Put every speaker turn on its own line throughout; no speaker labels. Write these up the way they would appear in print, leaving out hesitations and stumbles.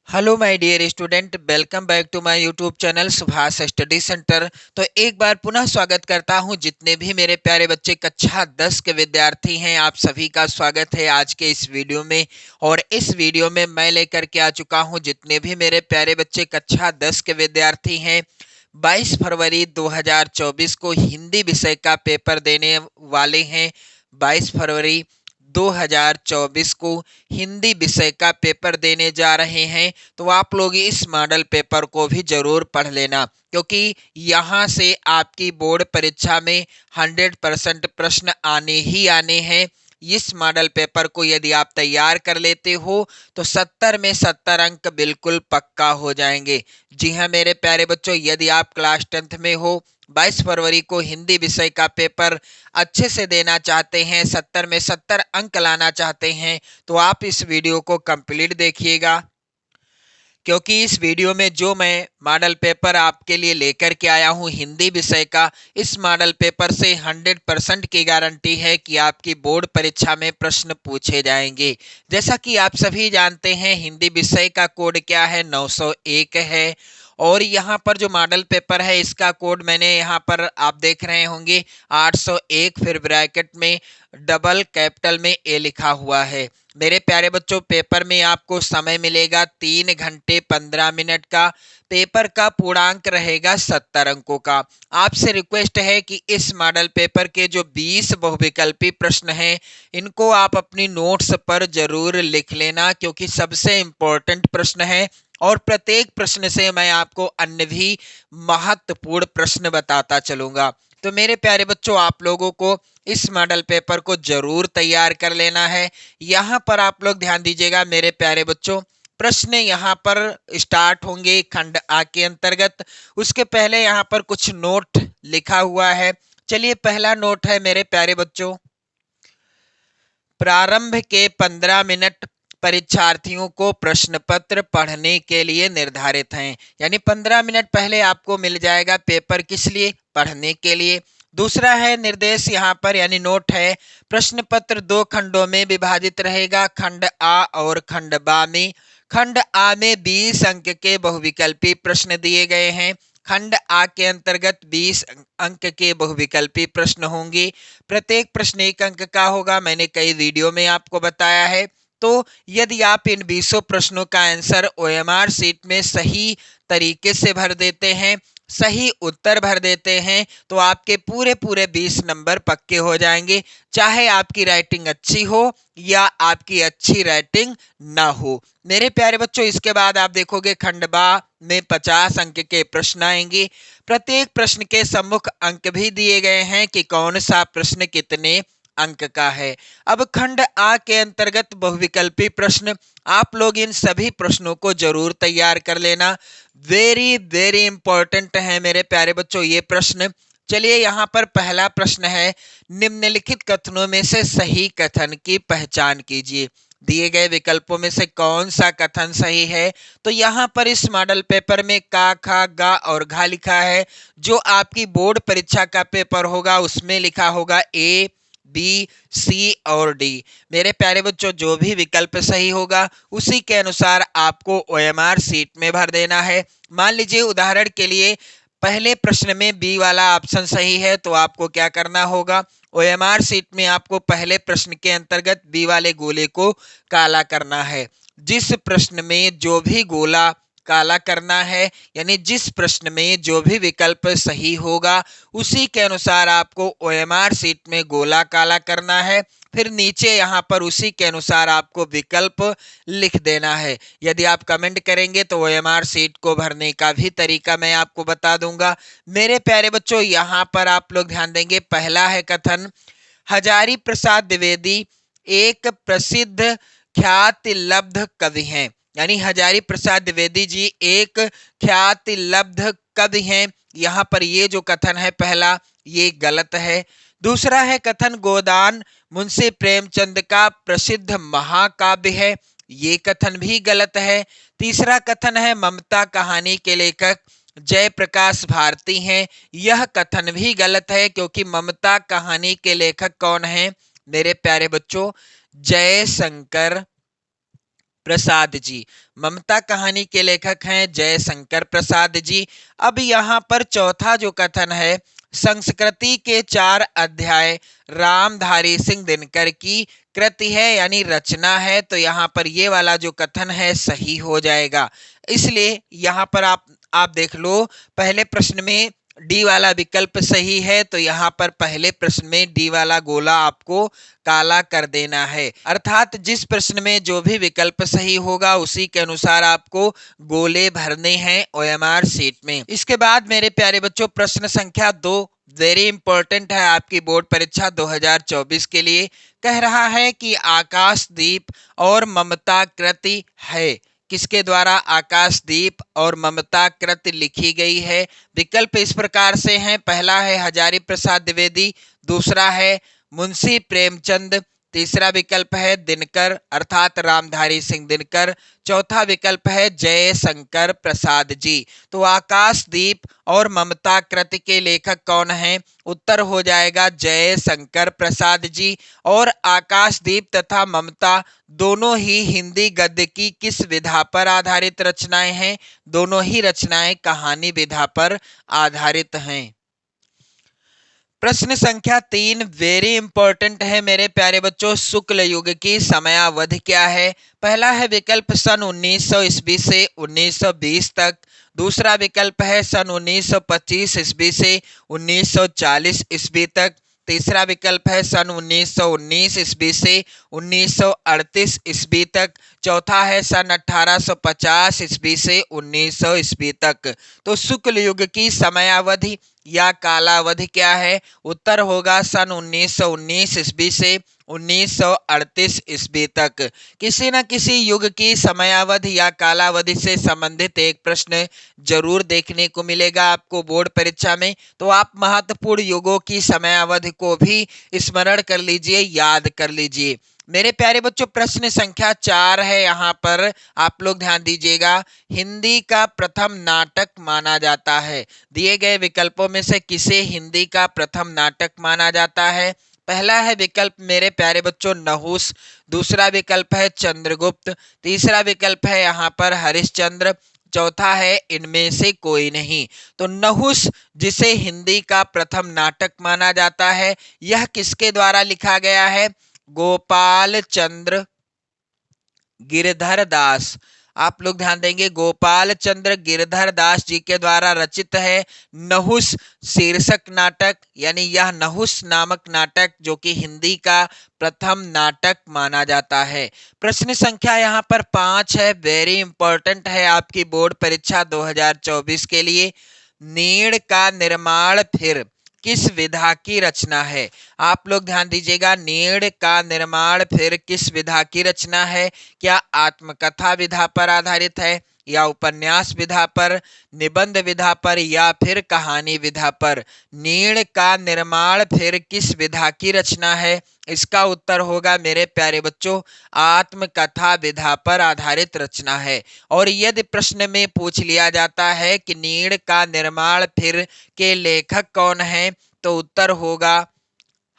Hello my dear student, welcome back to my YouTube channel Subhash study centre. तो एक बार पुनः स्वागत करता हूं जितने भी मेरे प्यारे बच्चे कक्षा 10 के विद्यार्थी हैं, आप सभी का स्वागत है आज के इस वीडियो में। और इस वीडियो में मैं लेकर के आ चुका हूं जितने भी मेरे प्यारे बच्चे कक्षा 10 के विद्यार्थी हैं, 22 फरवरी 2024 को हिंदी विषय का पेपर देने वाले हैं। 22 फरवरी 2024 को हिंदी विषय का पेपर देने जा रहे हैं, तो आप लोग इस मॉडल पेपर को भी जरूर पढ़ लेना, क्योंकि यहाँ से आपकी बोर्ड परीक्षा में 100% प्रश्न आने ही आने हैं। इस मॉडल पेपर को यदि आप तैयार कर लेते हो तो 70 में 70 अंक बिल्कुल पक्का हो जाएंगे। जी हाँ मेरे प्यारे बच्चों, यदि आप क्लास 10th में हो, 22 फरवरी को हिंदी विषय का पेपर अच्छे से देना चाहते हैं, 70 में 70 अंक लाना चाहते हैं, तो आप इस वीडियो को कंप्लीट देखिएगा, क्योंकि इस वीडियो में जो मैं मॉडल पेपर आपके लिए लेकर के आया हूं हिंदी विषय का, इस मॉडल पेपर से 100% की गारंटी है कि आपकी बोर्ड परीक्षा में प्रश्न पूछे जाएंगे। जैसा कि आप सभी जानते हैं, हिंदी विषय का कोड क्या है, 901 है। और यहाँ पर जो मॉडल पेपर है इसका कोड मैंने यहाँ पर आप देख रहे होंगे 801, फिर ब्रैकेट में डबल कैपिटल में ए लिखा हुआ है। मेरे प्यारे बच्चों, पेपर में आपको समय मिलेगा 3 घंटे 15 मिनट का। पेपर का पूर्णांक रहेगा 70 अंकों का। आपसे रिक्वेस्ट है कि इस मॉडल पेपर के जो 20 बहुविकल्पी प्रश्न हैं, इनको आप अपनी नोट्स पर जरूर लिख लेना, क्योंकि सबसे इंपॉर्टेंट प्रश्न है और प्रत्येक प्रश्न से मैं आपको अन्य भी महत्वपूर्ण प्रश्न बताता चलूंगा। तो मेरे प्यारे बच्चों, आप लोगों को इस मॉडल पेपर को जरूर तैयार कर लेना है। यहाँ पर आप लोग ध्यान दीजिएगा मेरे प्यारे बच्चों, प्रश्न यहाँ पर स्टार्ट होंगे खंड आ के अंतर्गत। उसके पहले यहाँ पर कुछ नोट लिखा हुआ है। चलिए, पहला नोट है मेरे प्यारे बच्चों, प्रारंभ के 15 मिनट परीक्षार्थियों को प्रश्न पत्र पढ़ने के लिए निर्धारित हैं। यानी 15 मिनट पहले आपको मिल जाएगा पेपर, किस लिए? पढ़ने के लिए। दूसरा है निर्देश, यहाँ पर यानी नोट है, प्रश्न पत्र 2 खंडों में विभाजित रहेगा, खंड आ और खंड बा में। खंड आ में 20 अंक के बहुविकल्पी प्रश्न दिए गए हैं। खंड आ के अंतर्गत 20 अंक के बहुविकल्पी प्रश्न होंगे। प्रत्येक प्रश्न 1 अंक का होगा, मैंने कई वीडियो में आपको बताया है। तो यदि आप इन 20 प्रश्नों का आंसर ओएमआर सीट में सही तरीके से भर देते हैं, सही उत्तर भर देते हैं, तो आपके पूरे पूरे 20 नंबर पक्के हो जाएंगे, चाहे आपकी राइटिंग अच्छी हो या आपकी अच्छी राइटिंग ना हो। मेरे प्यारे बच्चों, इसके बाद आप देखोगे खंड बा में 50 अंक के प्रश्न आएंगे। प्रत्येक प्रश्न के सम्मुख अंक भी दिए गए हैं कि कौन सा प्रश्न कितने अंक का है। अब खंड आ के अंतर्गत बहुविकल्पी प्रश्न, आप लोग इन सभी प्रश्नों को जरूर तैयार कर लेना। वेरी वेरी इंपॉर्टेंट है मेरे प्यारे बच्चों ये प्रश्न। चलिए, यहाँ पर पहला प्रश्न है, निम्नलिखित कथनों में से सही कथन की पहचान कीजिए। दिए गए विकल्पों में से कौन सा कथन सही है? तो यहाँ पर इस मॉडल पेपर में का, खा, गा और घा लिखा है। जो आपकी बोर्ड परीक्षा का पेपर होगा उसमें लिखा होगा ए, बी, सी और डी। मेरे प्यारे बच्चों, जो भी विकल्प सही होगा उसी के अनुसार आपको ओएमआर सीट में भर देना है। मान लीजिए उदाहरण के लिए पहले प्रश्न में बी वाला ऑप्शन सही है, तो आपको क्या करना होगा, ओएमआर सीट में आपको पहले प्रश्न के अंतर्गत बी वाले गोले को काला करना है। जिस प्रश्न में जो भी गोला काला करना है, यानी जिस प्रश्न में जो भी विकल्प सही होगा उसी के अनुसार आपको ओएमआर सीट में गोला काला करना है। फिर नीचे यहाँ पर उसी के अनुसार आपको विकल्प लिख देना है। यदि आप कमेंट करेंगे तो ओएमआर सीट को भरने का भी तरीका मैं आपको बता दूंगा। मेरे प्यारे बच्चों, यहाँ पर आप लोग ध्यान देंगे, पहला है कथन, हजारी प्रसाद द्विवेदी एक प्रसिद्ध ख्याति लब्ध कवि हैं। यानी हजारी प्रसाद द्विवेदी जी एक ख्याति लब्ध कवि हैं। यहाँ पर ये जो कथन है पहला, ये गलत है। दूसरा है कथन, गोदान मुंशी प्रेमचंद का प्रसिद्ध महाकाव्य है, ये कथन भी गलत है। तीसरा कथन है, ममता कहानी के लेखक जयप्रकाश भारती हैं, यह कथन भी गलत है, क्योंकि ममता कहानी के लेखक कौन हैं मेरे प्यारे बच्चों? जयशंकर प्रसाद जी। ममता कहानी के लेखक हैं जयशंकर प्रसाद जी। अब यहाँ पर चौथा जो कथन है, संस्कृति के 4 अध्याय रामधारी सिंह दिनकर की कृति है यानी रचना है, तो यहाँ पर ये वाला जो कथन है सही हो जाएगा। इसलिए यहाँ पर आप देख लो, पहले प्रश्न में डी वाला विकल्प सही है, तो यहाँ पर पहले प्रश्न में डी वाला गोला आपको काला कर देना है। अर्थात जिस प्रश्न में जो भी विकल्प सही होगा उसी के अनुसार आपको गोले भरने हैं ओएमआर शीट में। इसके बाद मेरे प्यारे बच्चों प्रश्न संख्या 2 वेरी इंपॉर्टेंट है आपकी बोर्ड परीक्षा 2024 के लिए। कह रहा है कि आकाशदीप और ममता कृति है, किसके द्वारा आकाशदीप और ममता कृति लिखी गई है। विकल्प इस प्रकार से हैं, पहला है हजारी प्रसाद द्विवेदी, दूसरा है मुंशी प्रेमचंद, तीसरा विकल्प है दिनकर अर्थात रामधारी सिंह दिनकर, चौथा विकल्प है जयशंकर प्रसाद जी। तो आकाशदीप और ममता कृति के लेखक कौन हैं? उत्तर हो जाएगा जयशंकर प्रसाद जी। और आकाशदीप तथा ममता दोनों ही हिंदी गद्य की किस विधा पर आधारित रचनाएं हैं? दोनों ही रचनाएं कहानी विधा पर आधारित हैं। प्रश्न संख्या 3 वेरी इंपॉर्टेंट है मेरे प्यारे बच्चों, शुक्ल युग की समयावधि क्या है? पहला है विकल्प सन 1900 ईस्वी से 1920 तक, दूसरा विकल्प है सन 1925 ईस्वी से 1940 ईस्वी तक, तीसरा विकल्प है सन 1919 ईस्वी से 1938 ईस्वी तक, चौथा है सन 1850 ईस्वी से 1900 ईस्वी तक। तो शुक्ल युग की समयावधि या कालावधि क्या है? उत्तर होगा सन 1919 ईस्वी से 1938 ईस्वी तक। किसी न किसी युग की समयावधि या कालावधि से संबंधित एक प्रश्न जरूर देखने को मिलेगा आपको बोर्ड परीक्षा में, तो आप महत्वपूर्ण युगों की समयावधि को भी स्मरण कर लीजिए, याद कर लीजिए। मेरे प्यारे बच्चों प्रश्न संख्या 4 है, यहाँ पर आप लोग ध्यान दीजिएगा। हिंदी का प्रथम नाटक माना जाता है, दिए गए विकल्पों में से किसे हिंदी का प्रथम नाटक माना जाता है? पहला है विकल्प मेरे प्यारे बच्चों नहुस, दूसरा विकल्प है चंद्रगुप्त, तीसरा विकल्प है यहाँ पर हरिश्चंद्र, चौथा है इनमें से कोई नहीं। तो नहुस जिसे हिंदी का प्रथम नाटक माना जाता है, यह किसके द्वारा लिखा गया है? गोपाल चंद्र गिरधर दास। आप लोग ध्यान देंगे, गोपाल चंद्र गिरधर दास जी के द्वारा रचित है नहुस शीर्षक नाटक, यानी यह नहुस नामक नाटक जो कि हिंदी का प्रथम नाटक माना जाता है। प्रश्न संख्या यहाँ पर 5 है, वेरी इंपॉर्टेंट है आपकी बोर्ड परीक्षा 2024 के लिए। नीड़ का निर्माण फिर किस विधा की रचना है? आप लोग ध्यान दीजिएगा, नीड़ का निर्माण फिर किस विधा की रचना है? क्या आत्मकथा विधा पर आधारित है, या उपन्यास विधा पर, निबंध विधा पर, या फिर कहानी विधा पर? नीड़ का निर्माण फिर किस विधा की रचना है? इसका उत्तर होगा मेरे प्यारे बच्चों आत्मकथा विधा पर आधारित रचना है। और यदि प्रश्न में पूछ लिया जाता है कि नीड़ का निर्माण फिर के लेखक कौन हैं, तो उत्तर होगा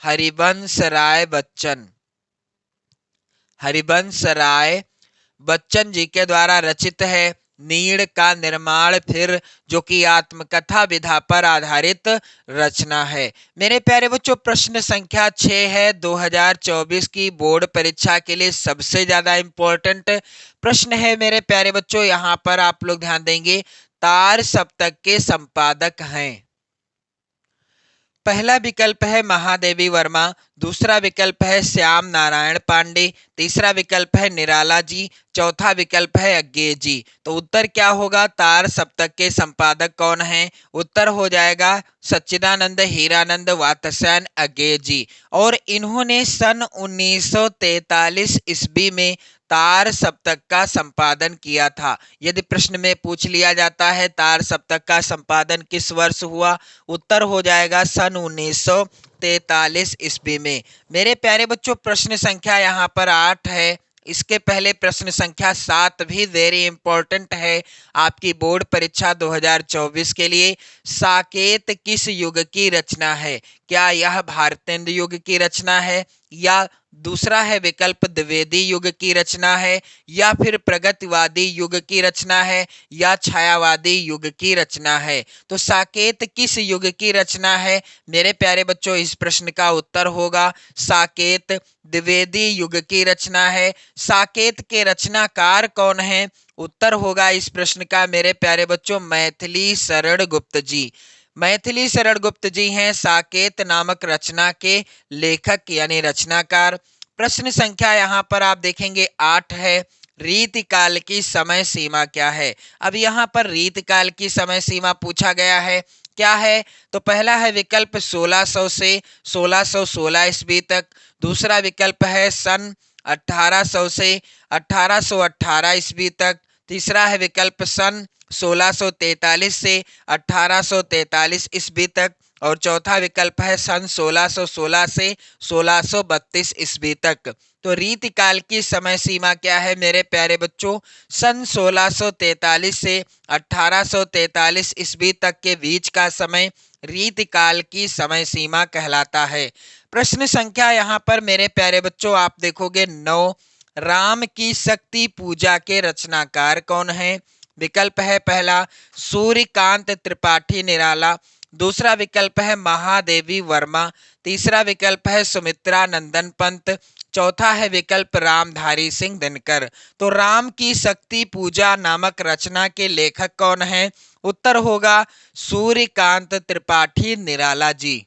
हरिवंश राय बच्चन। हरिवंश राय बच्चन जी के द्वारा रचित है नीड़ का निर्माण फिर, जो कि आत्मकथा विधा पर आधारित रचना है। मेरे प्यारे बच्चों प्रश्न संख्या 6 है, 2024 की बोर्ड परीक्षा के लिए सबसे ज्यादा इंपॉर्टेंट प्रश्न है मेरे प्यारे बच्चों। यहाँ पर आप लोग ध्यान देंगे, तार सप्तक के संपादक हैं। पहला विकल्प है महादेवी वर्मा, दूसरा विकल्प है श्याम नारायण पांडे, तीसरा विकल्प है निराला जी, चौथा विकल्प है अज्ञे जी। तो उत्तर क्या होगा? तार सप्तक के संपादक कौन हैं? उत्तर हो जाएगा सच्चिदानंद हीरानंद वात्स्यायन अज्ञे जी। और इन्होंने सन 1943 ईस्वी में तार सप्तक का संपादन किया था। यदि प्रश्न में पूछ लिया जाता है तार सप्तक का संपादन किस वर्ष हुआ, उत्तर हो जाएगा सन 1943 ईस्वी में। मेरे प्यारे बच्चों प्रश्न संख्या यहाँ पर 8 है, इसके पहले प्रश्न संख्या 7 भी वेरी इंपॉर्टेंट है आपकी बोर्ड परीक्षा 2024 के लिए। साकेत किस युग की रचना है? क्या यह भारतेंदु युग की रचना है, या दूसरा है विकल्प द्विवेदी युग की रचना है, या फिर प्रगतिवादी युग की रचना है, या छायावादी युग की रचना है। तो साकेत किस युग की रचना है मेरे प्यारे बच्चों? इस प्रश्न का उत्तर होगा साकेत द्विवेदी युग की रचना है। साकेत के रचनाकार कौन है? उत्तर होगा इस प्रश्न का मेरे प्यारे बच्चों मैथिली शरण गुप्त जी। मैथिली शरण गुप्त जी हैं साकेत नामक रचना के लेखक यानी रचनाकार। प्रश्न संख्या यहाँ पर आप देखेंगे 8 है। रीतिकाल की समय सीमा क्या है? अब यहाँ पर रीतिकाल की समय सीमा पूछा गया है, क्या है? तो पहला है विकल्प 1600 से 1616 ईस्वी तक। दूसरा विकल्प है सन 1800 से 1818 ईस्वी तक। तीसरा है विकल्प सन 1643 से 1843 ईस्वी तक। और चौथा विकल्प है सन 1616 से 1632 ईस्वी तक। तो रीतिकाल की समय सीमा क्या है मेरे प्यारे बच्चों? सन 1643 से 1843 ईस्वी तक के बीच का समय रीतिकाल की समय सीमा कहलाता है। प्रश्न संख्या यहाँ पर मेरे प्यारे बच्चों आप देखोगे 9। राम की शक्ति पूजा के रचनाकार कौन है? विकल्प है पहला सूर्यकांत त्रिपाठी निराला। दूसरा विकल्प है महादेवी वर्मा। तीसरा विकल्प है सुमित्रा नंदन पंत। चौथा है विकल्प रामधारी सिंह दिनकर। तो राम की शक्ति पूजा नामक रचना के लेखक कौन है? उत्तर होगा सूर्यकांत त्रिपाठी निराला जी।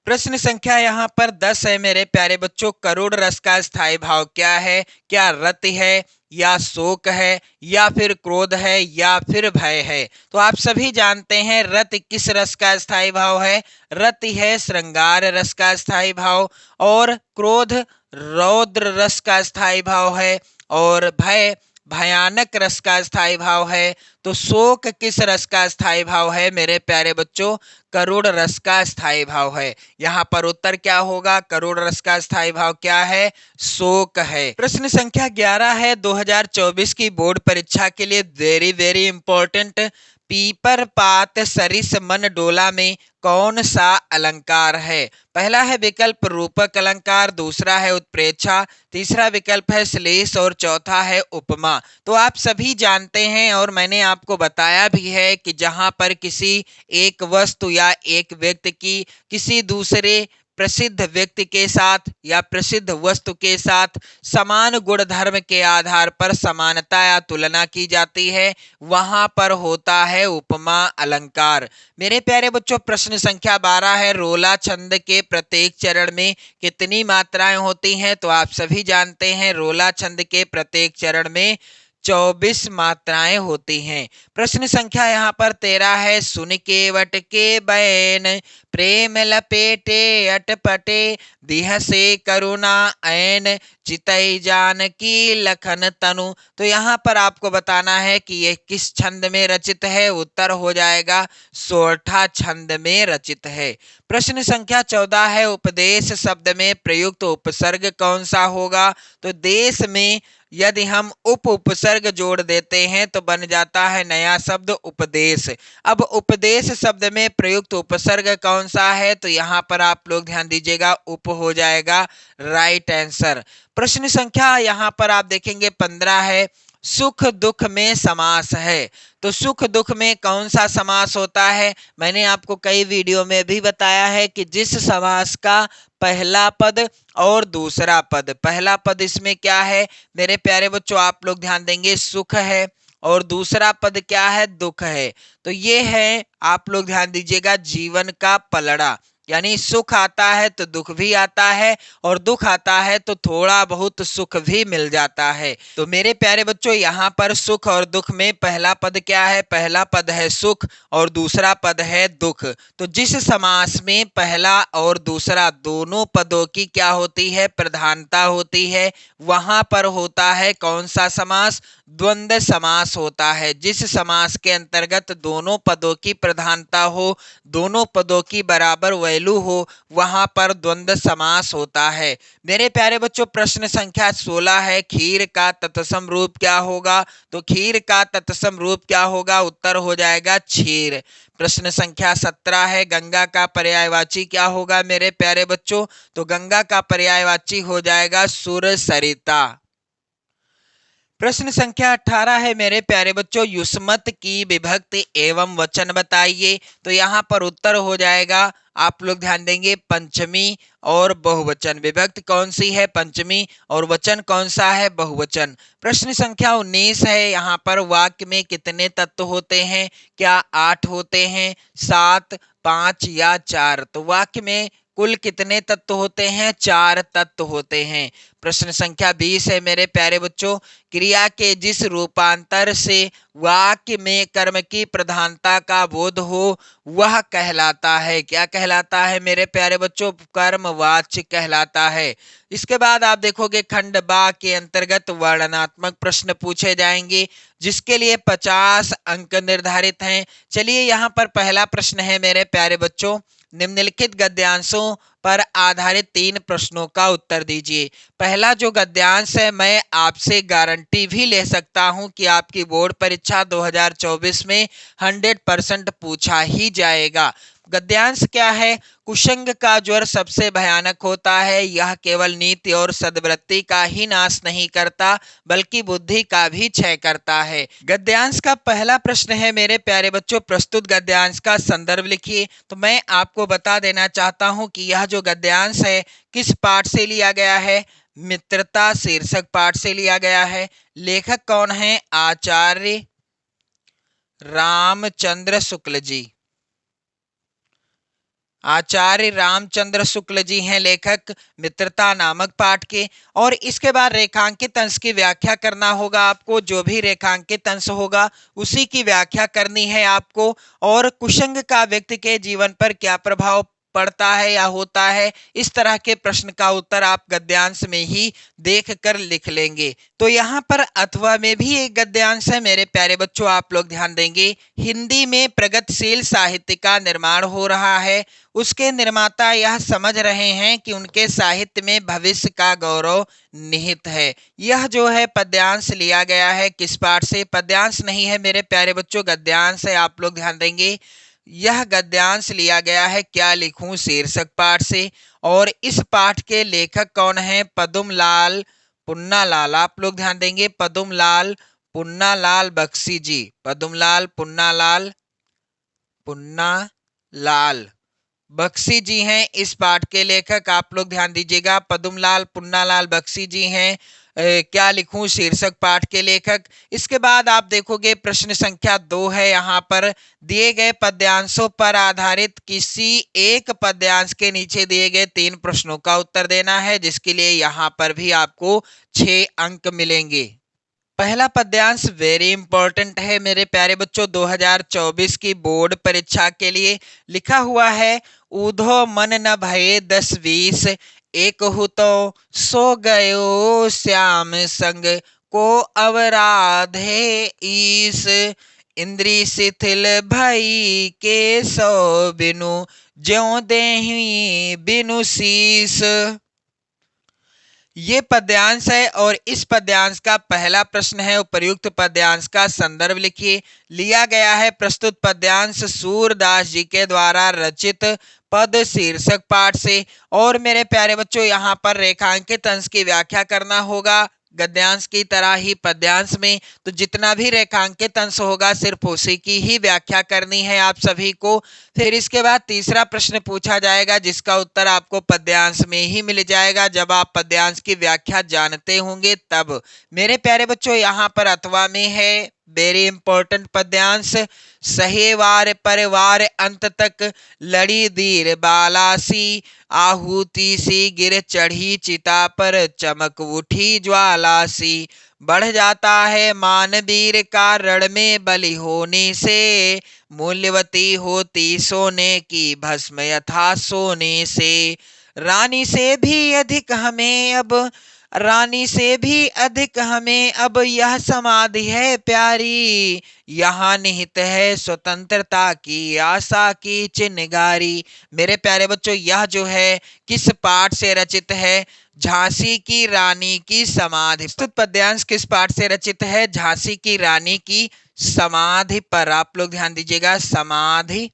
प्रश्न संख्या यहाँ पर 10 है मेरे प्यारे बच्चों। करुण रस का स्थायी भाव क्या है? क्या रति है, या शोक है, या फिर क्रोध है, या फिर भय है? तो आप सभी जानते हैं रति किस रस का स्थायी भाव है? रति है श्रृंगार रस का स्थायी भाव, और क्रोध रौद्र रस का स्थायी भाव है, और भय भयानक रस का स्थायी भाव है। तो शोक किस रस का स्थायी भाव है मेरे प्यारे बच्चों? करुण रस का स्थायी भाव है। यहाँ पर उत्तर क्या होगा? करुण रस का स्थायी भाव क्या है? शोक है। प्रश्न संख्या 11 है 2024 की बोर्ड परीक्षा के लिए वेरी वेरी इंपॉर्टेंट। पीपर पात सरिस मन डोला में कौन सा अलंकार है? पहला है विकल्प रूपक अलंकार। दूसरा है उत्प्रेक्षा। तीसरा विकल्प है श्लेष। और चौथा है उपमा। तो आप सभी जानते हैं और मैंने आपको बताया भी है कि जहां पर किसी एक वस्तु या एक व्यक्ति की किसी दूसरे प्रसिद्ध व्यक्ति के साथ या प्रसिद्ध वस्तु के साथ समान गुण धर्म के आधार पर समानता या तुलना की जाती है, वहां पर होता है उपमा अलंकार। मेरे प्यारे बच्चों प्रश्न संख्या 12 है रोला छंद के प्रत्येक चरण में कितनी मात्राएं होती हैं? तो आप सभी जानते हैं रोला छंद के प्रत्येक चरण में 24 मात्राएं होती हैं। प्रश्न संख्या यहाँ पर 13 है सुन के वट के बैन प्रेम लपेटे अटपटे दिह से करुणा ऐन चितई जान की लखन तनु। तो यहाँ पर आपको बताना है कि यह किस छंद में रचित है। उत्तर हो जाएगा सोरठा छंद में रचित है। प्रश्न संख्या 14 है उपदेश शब्द में प्रयुक्त उपसर्ग कौन सा होगा? तो देश में यदि हम उपसर्ग जोड़ देते हैं तो बन जाता है नया शब्द उपदेश। अब उपदेश शब्द में प्रयुक्त उपसर्ग कौन सा है? तो यहाँ पर आप लोग ध्यान दीजिएगा उप हो जाएगा राइट आंसर। प्रश्न संख्या यहाँ पर आप देखेंगे 15 है सुख दुख में समास है। तो सुख दुख में कौन सा समास होता है? मैंने आपको कई वीडियो में भी बताया है कि जिस समास का पहला पद और दूसरा पद, पहला पद इसमें क्या है मेरे प्यारे बच्चों? आप लोग ध्यान देंगे सुख है, और दूसरा पद क्या है? दुख है। तो ये है आप लोग ध्यान दीजिएगा जीवन का पलड़ा, यानी सुख आता है तो दुख भी आता है, और दुख आता है तो थोड़ा बहुत सुख भी मिल जाता है। तो मेरे प्यारे बच्चों यहाँ पर सुख और दुख में पहला पद क्या है? पहला पद है सुख और दूसरा पद है दुख। तो जिस समास में पहला और दूसरा दोनों पदों की क्या होती है? प्रधानता होती है, वहां पर होता है कौन सा समास? द्वंद्व समास होता है। जिस समास के अंतर्गत दोनों पदों की प्रधानता हो, दोनों पदों की बराबर वैल्यू हो वहां पर द्वंद्व समास होता है। मेरे प्यारे बच्चों प्रश्न संख्या 16 है, खीर का तत्सम रूप क्या होगा? तो खीर का तत्सम रूप क्या होगा? उत्तर हो जाएगा क्षीर। प्रश्न संख्या 17 है, गंगा का पर्यायवाची क्या होगा मेरे प्यारे बच्चों? तो गंगा का पर्यायवाची हो जाएगा सुरसरिता। प्रश्न संख्या 18 है मेरे प्यारे बच्चों, युष्मत की विभक्ति एवं वचन बताइए। तो यहाँ पर उत्तर हो जाएगा, आप लोग ध्यान देंगे, पंचमी और बहुवचन। विभक्ति कौन सी है? पंचमी, और वचन कौन सा है? बहुवचन। प्रश्न संख्या 19 है, यहाँ पर वाक्य में कितने तत्व होते हैं? क्या 8 होते हैं, 7, 5 या 4? तो वाक्य में कुल कितने तत्व होते हैं? 4 तत्व होते हैं। प्रश्न संख्या 20 है मेरे प्यारे बच्चों, क्रिया के जिस रूपांतर से वाक्य में कर्म की प्रधानता का बोध हो वह कहलाता है। क्या कहलाता है मेरे प्यारे बच्चों? कर्मवाच्य कहलाता है। इसके बाद आप देखोगे खंड बा के अंतर्गत वर्णनात्मक प्रश्न पूछे जाएंगे जिसके लिए 50 अंक निर्धारित हैं। चलिए यहाँ पर पहला प्रश्न है मेरे प्यारे बच्चों, निम्नलिखित गद्यांशों पर आधारित 3 प्रश्नों का उत्तर दीजिए। पहला जो गद्यांश है, मैं आपसे गारंटी भी ले सकता हूं कि आपकी बोर्ड परीक्षा 2024 में 100% पूछा ही जाएगा। गद्यांश क्या है? कुसंग का ज्वर सबसे भयानक होता है, यह केवल नीति और सद्वृत्ति का ही नाश नहीं करता बल्कि बुद्धि का भी क्षय करता है। गद्यांश का पहला प्रश्न है मेरे प्यारे बच्चों, प्रस्तुत गद्यांश का संदर्भ लिखिए। तो मैं आपको बता देना चाहता हूं कि यह जो गद्यांश है किस पाठ से लिया गया है? मित्रता शीर्षक पाठ से लिया गया है। लेखक कौन है? आचार्य रामचंद्र शुक्ल जी। आचार्य रामचंद्र शुक्ल जी हैं लेखक मित्रता नामक पाठ के। और इसके बाद रेखांकित अंश की व्याख्या करना होगा आपको। जो भी रेखांकित अंश होगा उसी की व्याख्या करनी है आपको। और कुसंग का व्यक्ति के जीवन पर क्या प्रभाव पड़ता है या होता है, इस तरह के प्रश्न का उत्तर आप गद्यांश में ही देख कर लिख लेंगे। तो यहाँ पर अथवा में भी एक गद्यांश है मेरे प्यारे बच्चों, आप लोग ध्यान देंगे। हिंदी में प्रगतिशील साहित्य का निर्माण हो रहा है, उसके निर्माता यह समझ रहे हैं कि उनके साहित्य में भविष्य का गौरव निहित है। यह जो है पद्यांश लिया गया है किस पाठ से? पद्यांश नहीं है मेरे प्यारे बच्चों, गद्यांश है। आप लोग ध्यान देंगे, यह गद्यांश लिया गया है क्या लिखूं शीर्षक पाठ से। और इस पाठ के लेखक कौन है? पदुमलाल पुन्नालाल। आप लोग ध्यान देंगे, पदुमलाल पुन्नालाल बख्शी जी। पदुमलाल पुन्नालाल बख्शी जी हैं इस पाठ के लेखक। आप लोग ध्यान दीजिएगा, पदुमलाल पुन्नालाल बख्शी जी हैं क्या लिखूं शीर्षक पाठ के लेखक। इसके बाद आप देखोगे प्रश्न संख्या 2 है, यहाँ पर दिए गए पद्यांशों पर आधारित किसी एक पद्यांश के नीचे दिए गए 3 प्रश्नों का उत्तर देना है, जिसके लिए यहाँ पर भी आपको 6 अंक मिलेंगे। पहला पद्यांश वेरी इंपॉर्टेंट है मेरे प्यारे बच्चों, 2024 की बोर्ड परीक्षा के लिए लिखा हुआ है। ऊधो मन न भये 10-20, एक हु तो सो गयो श्याम संग, को अवराधे ईस, इंद्री शिथिल भई के सो बिनु, ज्यों देहि बिनु शीस। ये पद्यांश है और इस पद्यांश का पहला प्रश्न है, उपर्युक्त पद्यांश का संदर्भ लिखिए। लिया गया है प्रस्तुत पद्यांश सूरदास जी के द्वारा रचित पद शीर्षक पाठ से। और मेरे प्यारे बच्चों यहाँ पर रेखांकित अंश की व्याख्या करना होगा गद्यांश की तरह ही पद्यांश में। तो जितना भी रेखांकित अंश होगा सिर्फ उसी की ही व्याख्या करनी है आप सभी को। फिर इसके बाद तीसरा प्रश्न पूछा जाएगा जिसका उत्तर आपको पद्यांश में ही मिल जाएगा जब आप पद्यांश की व्याख्या जानते होंगे तब। मेरे प्यारे बच्चों यहाँ पर अथवा में है वेरी इंपॉर्टेंट पद्यांश। सहेवार परिवार अंत तक लड़ी दीर बालासी, आहुति सी गिर चढ़ी चिता पर चमक उठी ज्वालासी, बढ़ जाता है मानवीर का रण में बलि होने से, मूल्यवती होती सोने की भस्म यथा सोने से, रानी से भी अधिक हमें अब रानी से भी अधिक हमें अब यह समाधि है प्यारी, यहाँ निहित है स्वतंत्रता की आशा की चिन्हगारी। मेरे प्यारे बच्चों, यह जो है किस पाठ से रचित है? झांसी की रानी की समाधि। प्रस्तुत पद्यांश किस पाठ से रचित है? झांसी की रानी की समाधि पर। आप लोग ध्यान दीजिएगा, समाधि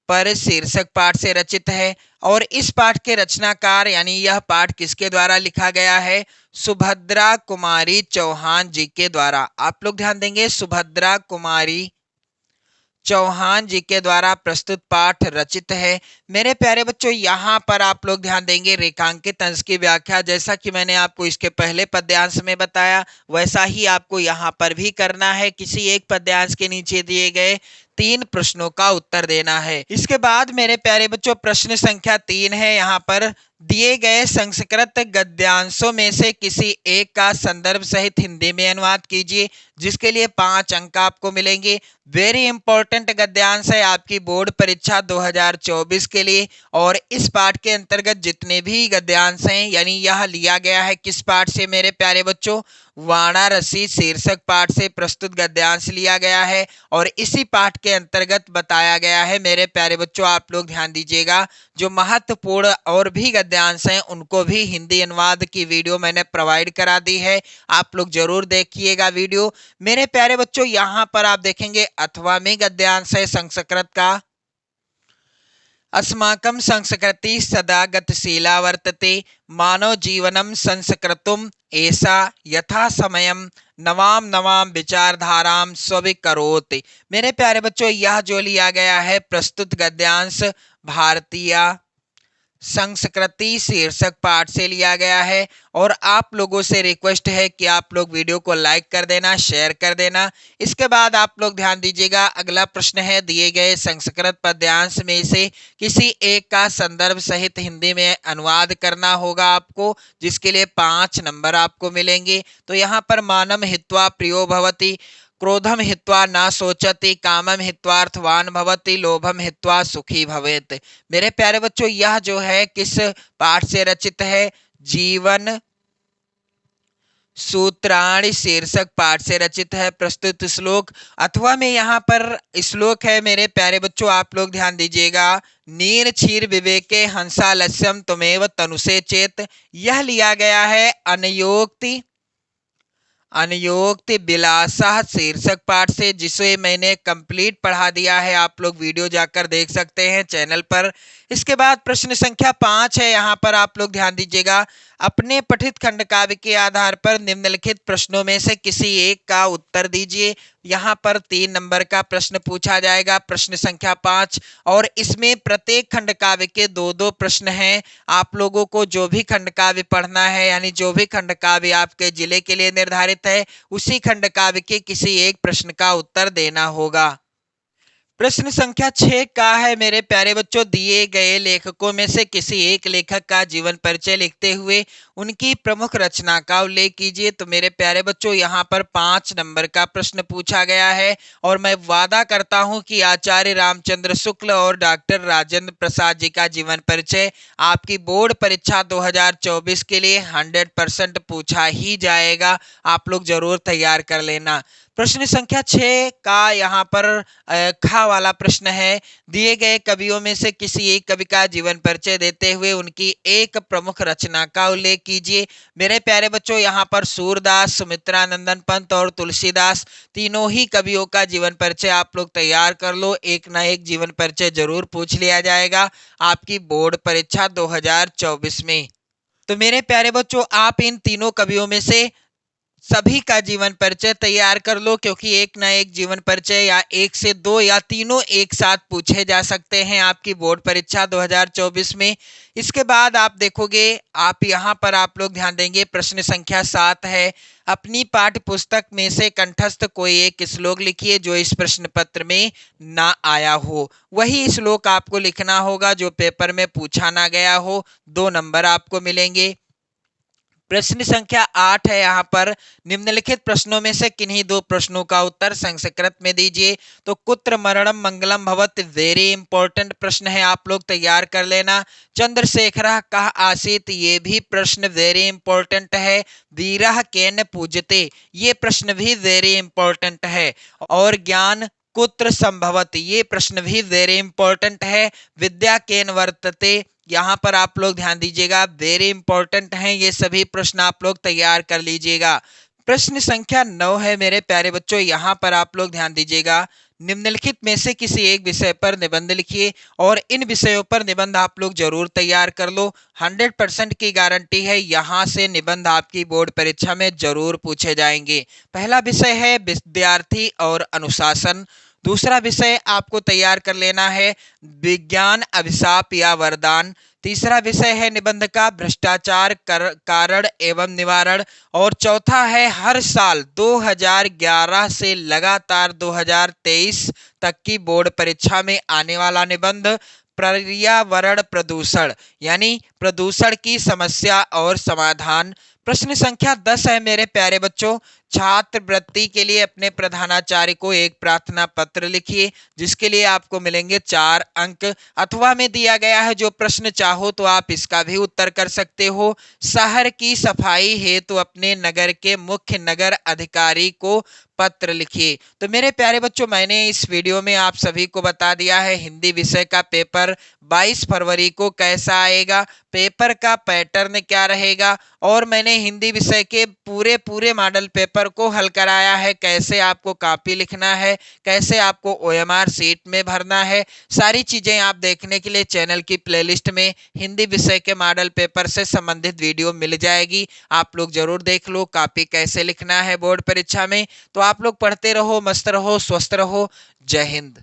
पर शीर्षक पाठ से रचित है। और इस पाठ के रचनाकार यानी यह पाठ किसके द्वारा लिखा गया है? सुभद्रा कुमारी चौहान जी के द्वारा। आप लोग ध्यान देंगे, सुभद्रा कुमारी चौहान जी के द्वारा प्रस्तुत पाठ रचित है। मेरे प्यारे बच्चों, यहाँ पर आप लोग ध्यान देंगे, रेखांकित अंश की व्याख्या जैसा कि मैंने आपको इसके पहले पद्यांश में बताया वैसा ही आपको यहाँ पर भी करना है। किसी एक पद्यांश के नीचे दिए गए 3 प्रश्नों का उत्तर देना है। इसके बाद मेरे प्यारे बच्चों, प्रश्न संख्या 3 है। यहाँ पर दिए गए संस्कृत गद्यांशों में से किसी एक का संदर्भ सहित हिंदी में अनुवाद कीजिए, जिसके लिए 5 अंक आपको मिलेंगे। वेरी इंपॉर्टेंट गद्यांश है आपकी बोर्ड परीक्षा 2024 के लिए। और इस पाठ के अंतर्गत जितने भी गद्यांश हैं, यानी यह लिया गया है किस पाठ से मेरे प्यारे बच्चों? वाराणसी शीर्षक पाठ से प्रस्तुत गद्यांश लिया गया है। और इसी पाठ के अंतर्गत बताया गया है मेरे प्यारे बच्चों, आप लोग ध्यान दीजिएगा, जो महत्वपूर्ण और भी गद्यांश हैं उनको भी हिंदी अनुवाद की वीडियो मैंने प्रोवाइड करा दी है। आप लोग जरूर देखिएगा वीडियो। मेरे प्यारे बच्चों, यहाँ पर आप देखेंगे अथवा में गद्यांश है संस्कृत का। अस्माकं संस्कृति सदा गतिशीला वर्तते, मानव जीवनम संस्कृतुम ऐसा यथा समयम नवाम नवाम विचारधाराम स्वीकरोति। मेरे प्यारे बच्चों, यह जो लिया गया है प्रस्तुत गद्यांश भारतीय संस्कृति शीर्षक पाठ से लिया गया है। और आप लोगों से रिक्वेस्ट है कि आप लोग वीडियो को लाइक कर देना, शेयर कर देना। इसके बाद आप लोग ध्यान दीजिएगा, अगला प्रश्न है, दिए गए संस्कृत पद्यांश में से किसी एक का संदर्भ सहित हिंदी में अनुवाद करना होगा आपको, जिसके लिए 5 नंबर आपको मिलेंगे। तो यहाँ पर मानम हित्वा प्रियो भवति, क्रोधम हित्वा न सोचति, कामम हित्वार्थवान भवति, लोभम हित्वा सुखी भवेत। मेरे प्यारे बच्चों, यह जो है किस पाठ से रचित है? जीवन सूत्राणि शीर्षक पाठ से रचित है प्रस्तुत श्लोक। अथवा में यहाँ पर श्लोक है मेरे प्यारे बच्चों, आप लोग ध्यान दीजिएगा, नीर क्षीर विवेके हंसालस्यम तुमेव तनुषे चेत। यह लिया गया है अनयोक्ति अनयोक्ति विलासा शीर्षक पाठ से, जिसे मैंने कंप्लीट पढ़ा दिया है। आप लोग वीडियो जाकर देख सकते हैं चैनल पर। इसके बाद प्रश्न संख्या 5 है। यहाँ पर आप लोग ध्यान दीजिएगा, अपने पठित खंड काव्य के आधार पर निम्नलिखित प्रश्नों में से किसी एक का उत्तर दीजिए। यहाँ पर 3 नंबर का प्रश्न पूछा जाएगा, प्रश्न संख्या 5। और इसमें प्रत्येक खंड काव्य के 2-2 प्रश्न हैं। आप लोगों को जो भी खंड काव्य पढ़ना है, यानी जो भी खंड काव्य आपके जिले के लिए निर्धारित है, उसी खंड काव्य के किसी एक प्रश्न का उत्तर देना होगा। प्रश्न संख्या 6 का है मेरे प्यारे बच्चों, दिए गए लेखकों में से किसी एक लेखक का जीवन परिचय लिखते हुए उनकी प्रमुख रचना का उल्लेख कीजिए। तो मेरे प्यारे बच्चों, यहाँ पर 5 नंबर का प्रश्न पूछा गया है। और मैं वादा करता हूँ कि आचार्य रामचंद्र शुक्ल और डॉक्टर राजेंद्र प्रसाद जी का जीवन परिचय आपकी बोर्ड परीक्षा 2024 के लिए 100% पूछा ही जाएगा। आप लोग जरूर तैयार कर लेना। प्रश्न संख्या 6 का यहाँ पर खा वाला प्रश्न है, दिए गए कवियों में से किसी एक कवि का जीवन परिचय देते हुए उनकी एक प्रमुख रचना का उल्लेख कीजिए। मेरे प्यारे बच्चों, यहाँ पर सूरदास, सुमित्रानंदन पंत और तुलसीदास, तीनों ही कवियों का जीवन परिचय आप लोग तैयार कर लो। एक ना एक जीवन परिचय जरूर पूछ लिया जाएगा आपकी बोर्ड परीक्षा 2024 में। तो मेरे प्यारे बच्चों, आप इन तीनों कवियों में से सभी का जीवन परिचय तैयार कर लो, क्योंकि एक ना एक जीवन परिचय या 1 से 2 या तीनों एक साथ पूछे जा सकते हैं आपकी बोर्ड परीक्षा 2024 में। इसके बाद आप देखोगे, आप यहाँ पर आप लोग ध्यान देंगे, प्रश्न संख्या 7 है, अपनी पाठ्य पुस्तक में से कंठस्थ कोई एक श्लोक लिखिए जो इस प्रश्न पत्र में ना आया हो। वही श्लोक आपको लिखना होगा जो पेपर में पूछा ना गया हो। 2 नंबर आपको मिलेंगे। प्रश्न संख्या 8 है यहाँ पर, निम्नलिखित प्रश्नों में से किन्हीं दो प्रश्नों का उत्तर संस्कृत में दीजिए। तो कुत्र मरणम मंगलम भवत, वेरी इंपॉर्टेंट प्रश्न है, आप लोग तैयार कर लेना। चंद्रशेखर कह आसीत, ये भी प्रश्न वेरी इंपॉर्टेंट है। वीरः केन पूजते, ये प्रश्न भी वेरी इंपॉर्टेंट है। और ज्ञान कुत्र संभवत, ये प्रश्न भी वेरी इंपॉर्टेंट है। विद्या केन वर्तते, यहाँ पर आप लोग ध्यान दीजिएगा, वेरी इंपॉर्टेंट हैं ये सभी प्रश्न, आप लोग तैयार कर लीजिएगा। प्रश्न संख्या 9 है मेरे प्यारे बच्चों, यहाँ पर आप लोग ध्यान दीजिएगा। निम्नलिखित में से किसी एक विषय पर निबंध लिखिए और इन विषयों पर निबंध आप लोग जरूर तैयार कर लो। 100% की गारंटी है, यहाँ से निबंध आपकी बोर्ड परीक्षा में जरूर पूछे जाएंगे। पहला विषय है विद्यार्थी और अनुशासन। दूसरा विषय आपको तैयार कर लेना है विज्ञान अभिशाप या वरदान। तीसरा विषय है निबंध का भ्रष्टाचार कारण एवं निवारण। और चौथा है हर साल 2011 से लगातार 2023 तक की बोर्ड परीक्षा में आने वाला निबंध पर्यावरण प्रदूषण, यानी प्रदूषण की समस्या और समाधान। प्रश्न संख्या 10 है मेरे प्यारे बच्चों, छात्रवृत्ति के लिए अपने प्रधानाचार्य को एक प्रार्थना पत्र लिखिए जिसके लिए आपको मिलेंगे 4 अंक। अथवा में दिया गया है जो प्रश्न, चाहो तो आप इसका भी उत्तर कर सकते हो। शहर की सफाई हेतु तो अपने नगर के मुख्य नगर अधिकारी को पत्र लिखिए। तो मेरे प्यारे बच्चों, मैंने इस वीडियो में आप सभी को बता दिया है हिंदी विषय का पेपर 22 फरवरी को कैसा आएगा, पेपर का पैटर्न क्या रहेगा, और मैंने हिंदी विषय के पूरे मॉडल पेपर को हल कराया है, कैसे आपको कॉपी लिखना है, कैसे आपको ओएमआर सीट में भरना है। सारी चीजें आप देखने के लिए चैनल की प्लेलिस्ट में हिंदी विषय के मॉडल पेपर से संबंधित वीडियो मिल जाएगी, आप लोग जरूर देख लो कॉपी कैसे लिखना है बोर्ड परीक्षा में। तो आप लोग पढ़ते रहो, मस्त रहो, स्वस्थ रहो। जय हिंद।